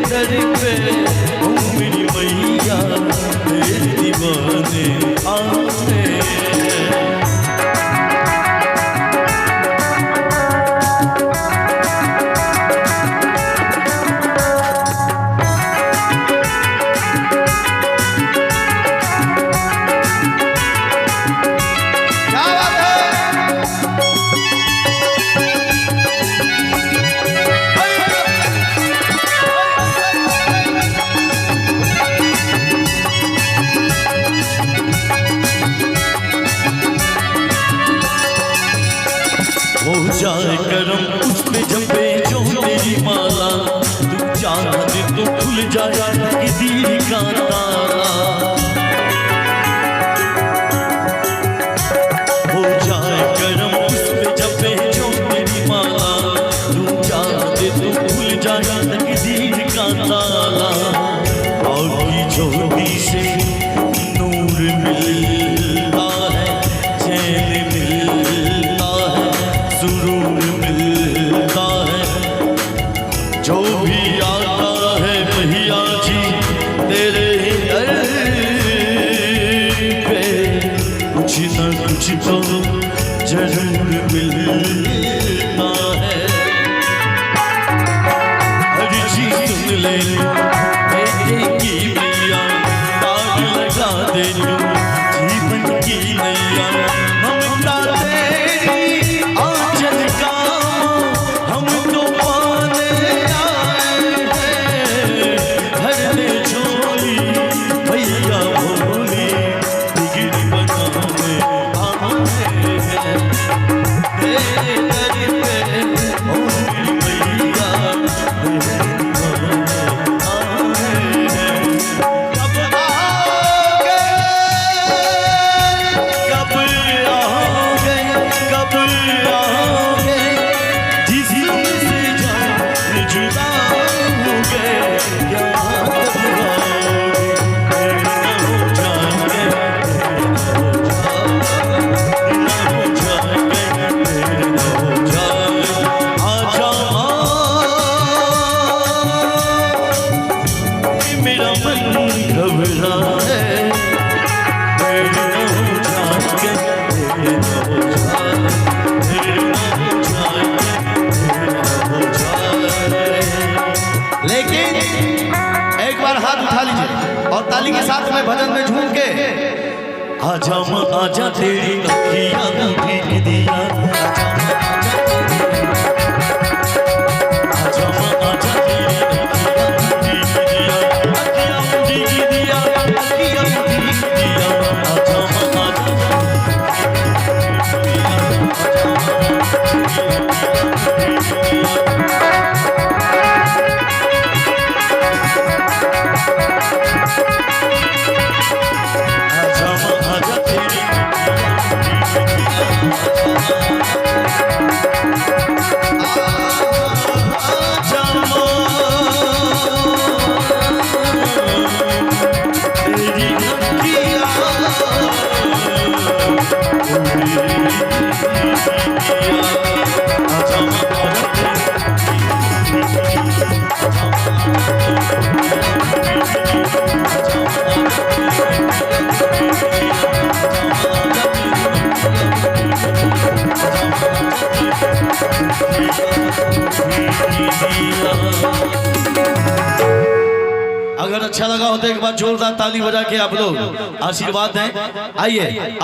दर पे ओ मेरी मैया तेरे दीवाने आते हो जाए करम उस पे जपे जो तेरी माला तू चाहते तो खुल जाए तकदीर का ताला हो जाए करम उस पे जपे जो तेरी माला तू चाहते तो खुल जाए तकदीर का ताला आपकी ज्योति से नूर मिलता है चैन मिलता है सुरूर मिलता है जो भी आता है भैया जी तेरे दर पे कुछ न कुछ तो जरूर मिलता है हर चीज सुन ले बेटे की मैया पार लगा दे लो जीवन की नैया ममता तेरी आंचल का हम तो पाने आए हैं घर में झोली भैया भोली बिगड़ी बनाने आए हैं तेरे दर पे ओ मेरी मैया तेरे दीवाने आए हैं कब आओगे कब आओगे जिस्म से जान जुदा होगे क्या कब आओगे हो जाएंगे हो जाएंगे हो जाएंगे आजा मेरा मन घबरा है लेकिन एक बार हाथ उठा लीजिए और ताली के साथ में भजन में झूम के आजा माँ आजा तेरी अखियाँ भीग दिया आजा माँ आजा तेरी अखियाँ भीग दिया अखियाँ भीग दिया अखियाँ भीग दिया आजा माँ आजा अगर अच्छा लगा हो तो एक बार जोरदार ताली बजा के आप लोग आशीर्वाद दें। आइए।